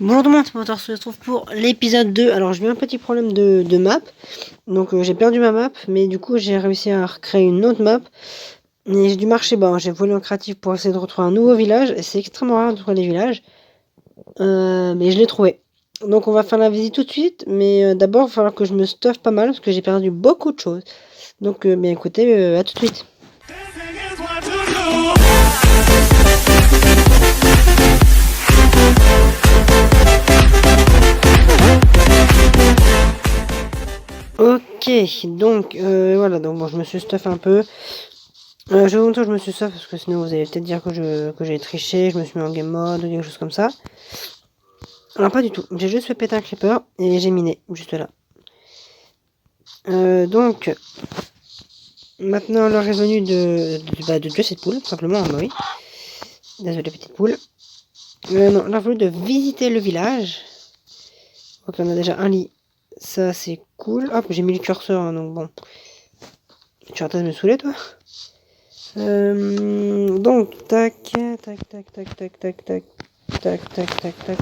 Bonjour tout le monde, c'est Motor, on se retrouve pour l'épisode 2. Alors j'ai eu un petit problème de map, donc j'ai perdu ma map, mais du coup j'ai réussi à recréer une autre map. Et j'ai dû marcher bas, j'ai volé en créatif pour essayer de retrouver un nouveau village, et c'est extrêmement rare de trouver des villages, mais je l'ai trouvé. Donc on va faire la visite tout de suite, mais d'abord il va falloir que je me stuffe pas mal, parce que j'ai perdu beaucoup de choses. Donc bien écoutez, à tout de suite. Ok, donc voilà, donc bon, je me suis stuff un peu. Je vais vous montrer que je me suis stuff parce que sinon vous allez peut-être dire que j'ai triché, je me suis mis en game mode ou quelque chose comme ça. Alors pas du tout, j'ai juste fait péter un creeper et j'ai miné, juste là. Donc, maintenant l'heure est venue de tuer cette poule, tout simplement, bah oui. Désolé petite poule. Non, l'heure est venue de visiter le village. Ok, on a déjà un lit, ça c'est cool. Hop, j'ai mis le curseur, hein, donc bon. Tu es en train de me saouler toi? Donc, tac, on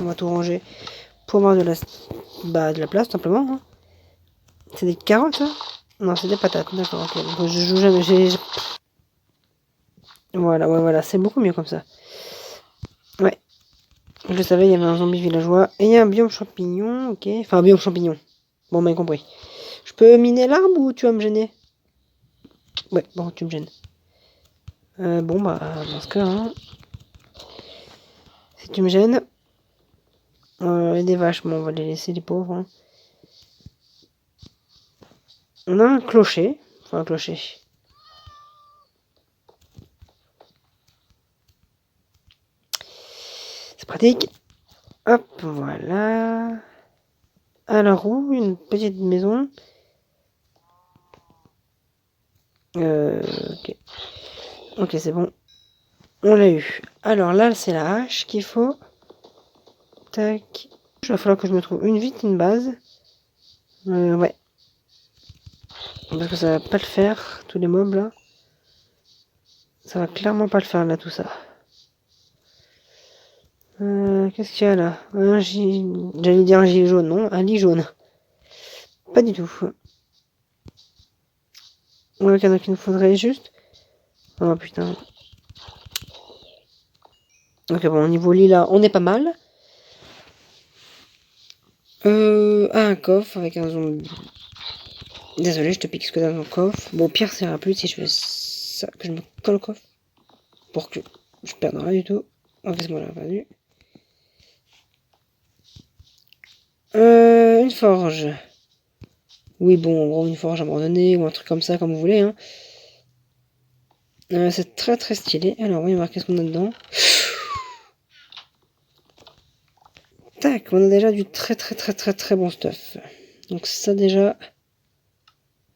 va tout ranger pour avoir de la place, tout simplement. Hein. C'est des carottes, ça? Non, c'est des patates, d'accord, ok. Donc, je joue jamais, Voilà, ouais, voilà, c'est beaucoup mieux comme ça. Ouais, je le savais, il y avait un zombie villageois. Et il y a un biome champignon, ok. Enfin, un biome champignon. Bon, bien compris. Je peux miner l'arbre ou tu vas me gêner? Ouais, bon, tu me gênes. Bon, bah, dans ce cas, hein. Si tu me gênes... et des vaches, bon, on va les laisser, les pauvres. Hein. On a un clocher. Enfin, un clocher. C'est pratique. Hop, voilà. Alors, où une petite maison. Ok. Ok, c'est bon. On l'a eu. Alors là, c'est la hache qu'il faut. Tac. Il va falloir que je me trouve une vite, une base. Ouais. Parce que ça va pas le faire, tous les mobs là. Ça va clairement pas le faire là, tout ça. Qu'est-ce qu'il y a là? J'allais dire un gilet jaune, non? Un lit jaune. Pas du tout. Ouais, donc il nous faudrait juste. Oh putain. Ok, bon, au niveau lit là, on est pas mal. Un coffre avec un zombie. Désolé, je te pique ce que dans mon coffre. Bon, pire, ça ira plus si je fais ça, que je me colle au coffre. Pour que je perde rien du tout. Ok, c'est bon, là, perdu. Une forge. Oui, bon, en gros, une forge abandonnée ou un truc comme ça, comme vous voulez. Hein. C'est très très stylé. Alors, voyons voir qu'est-ce qu'on a dedans. Tac, on a déjà du très très très très très bon stuff. Donc ça déjà,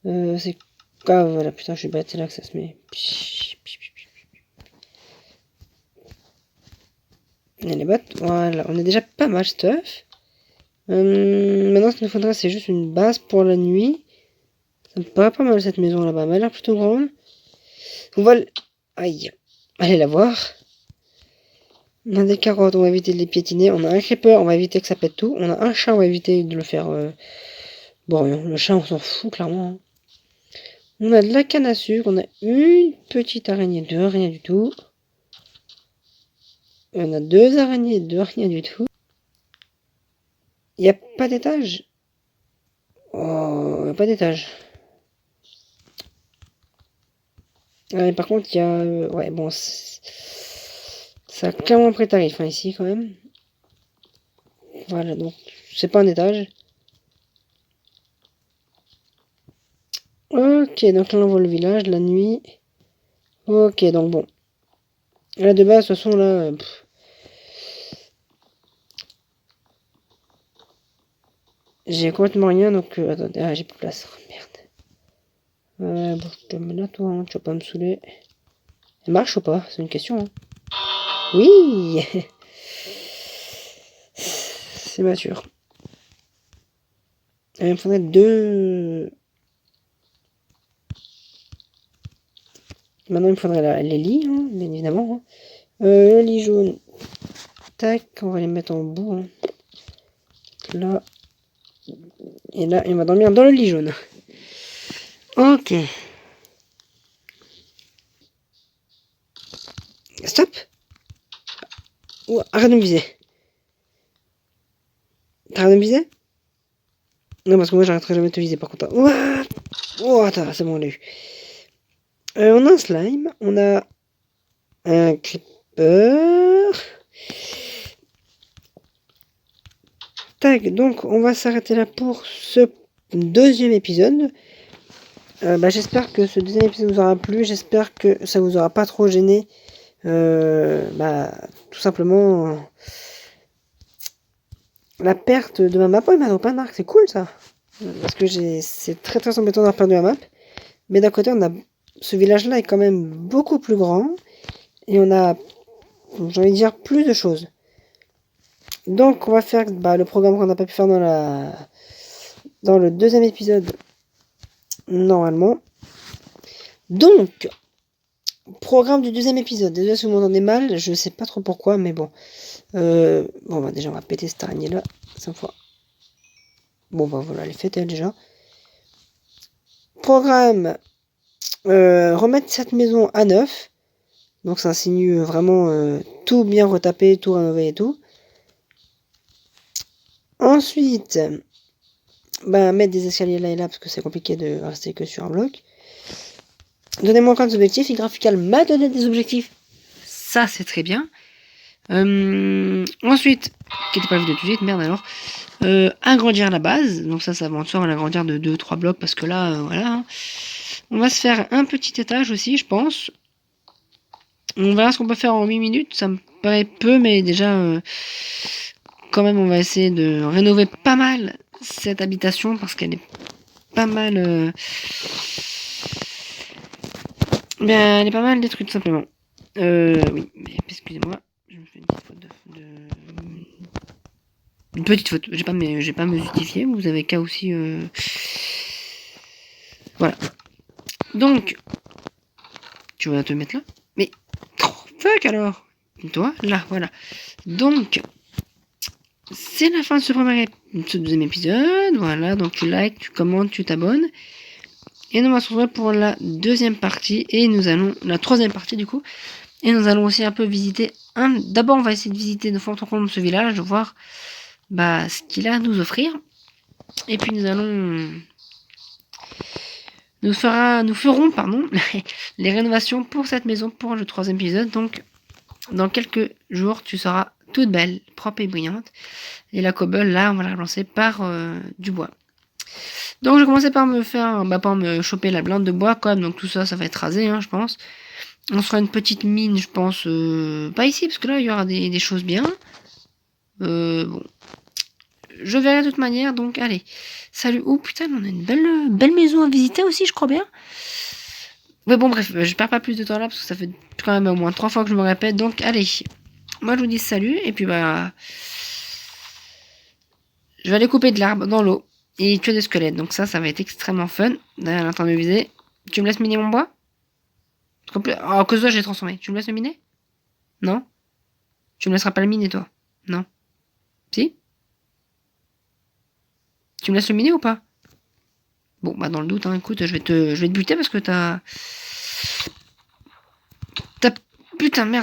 c'est... Ah voilà, putain, je suis bête, c'est là que ça se met. Et les bottes, voilà, on a déjà pas mal stuff. Maintenant, ce qu'il nous faudra, c'est juste une base pour la nuit. Ça me paraît pas mal cette maison là-bas, elle a l'air plutôt grande. On va... Aïe, allez la voir. On a des carottes, on va éviter de les piétiner. On a un creeper, on va éviter que ça pète tout. On a un chat, on va éviter de le faire... Bon, le chat, on s'en fout, clairement. Hein. On a de la canne à sucre, on a une petite araignée de rien du tout. On a deux araignées de rien du tout. Il n'y a pas d'étage. Oh, il n'y a pas d'étage. Par contre, il y a... ouais, bon... Ça a clairement pris tarif, hein, ici, quand même. Voilà, donc... C'est pas un étage. Ok, donc là, on voit le village, la nuit. Ok, donc bon. Là, de base, de toute façon, là... j'ai complètement rien, donc... attendez, ah, j'ai plus de place. Oh, merde. Bon, je te mets là, toi, hein, tu vas pas me saouler. Elle marche ou pas? C'est une question, hein. Oui. C'est mature. Il me faudrait deux... Maintenant, il me faudrait les lits, hein, bien évidemment. Hein. Le lit jaune. Tac, on va les mettre en bout. Hein. là. Et là, il va dormir dans le lit jaune. Ok. Stop. Oh, arrête de me viser. T'arrêtes de me viser? Non, parce que moi, j'arrêterai jamais de te viser, par contre. Ouah. Oh, attends, c'est bon, on l'a eu. On a un slime. On a un creeper. Tac, donc on va s'arrêter là pour ce deuxième épisode. J'espère que ce deuxième épisode vous aura plu. J'espère que ça vous aura pas trop gêné. Tout simplement la perte de ma map. Oh, il m'a pas un arc, c'est cool ça. Parce que c'est très très embêtant d'avoir perdu la map. Mais d'un côté, ce village-là est quand même beaucoup plus grand. Et on a, j'ai envie de dire, plus de choses. Donc on va faire le programme qu'on n'a pas pu faire dans le deuxième épisode. Normalement. Donc, programme du deuxième épisode. Déjà, si vous m'entendez mal, je sais pas trop pourquoi, mais bon. Déjà, on va péter cette araignée-là. 5 fois. Bon, voilà, elle est faite, elle, déjà. Programme. Remettre cette maison à neuf. Donc, ça insinue vraiment tout bien retaper, tout rénover et tout. Ensuite, mettre des escaliers là et là, parce que c'est compliqué de rester que sur un bloc. Donnez-moi encore des objectifs. Et Graphical m'a donné des objectifs. Ça, c'est très bien. Ensuite, qui n'était pas vu de tout de suite, merde alors. Agrandir la base. Donc ça va de soi, on va l'agrandir de 2-3 blocs parce que là, voilà. On va se faire un petit étage aussi, je pense. On verra ce qu'on peut faire en 8 minutes. Ça me paraît peu, mais déjà, quand même, on va essayer de rénover pas mal cette habitation parce qu'elle est pas mal... elle est pas mal détruite, tout simplement. Oui, mais excusez-moi, je me fais une petite faute une petite faute. J'ai pas à me justifier. Vous avez qu'à aussi. Voilà. Donc, tu vas te mettre là. Mais fuck alors. Toi, là, voilà. Donc, c'est la fin de ce deuxième épisode. Voilà. Donc, tu likes, tu commentes, tu t'abonnes. Et nous on va se retrouver pour la deuxième partie. Et la troisième partie du coup. Et nous allons aussi un peu visiter. D'abord, on va essayer de visiter de fond en comble ce village, de voir ce qu'il a à nous offrir. Et puis nous ferons les rénovations pour cette maison pour le troisième épisode. Donc dans quelques jours, tu seras toute belle, propre et brillante. Et la cobble, là, on va la relancer par du bois. Donc je vais commencer par me choper la blinde de bois quand même. Donc tout ça, ça va être rasé, je pense. On se fera une petite mine, je pense. Pas ici, parce que là, il y aura des choses bien. Bon. Je verrai de toute manière, donc allez. Salut. Oh putain, on a une belle maison à visiter aussi, je crois bien. Ouais, bon, bref, je perds pas plus de temps là, parce que ça fait quand même au moins 3 fois que je me répète. Donc allez. Moi, je vous dis salut, et puis je vais aller couper de l'arbre dans l'eau. Et tuer des squelettes, donc ça va être extrêmement fun. Là, elle est en train de me viser. Tu me laisses miner mon bois? À cause de toi, j'ai transformé. Tu me laisses le miner? Non? Tu me laisseras pas le miner, toi? Non? Si? Tu me laisses le miner ou pas? Bon, dans le doute, écoute, je vais te buter parce que t'as... Putain, merde.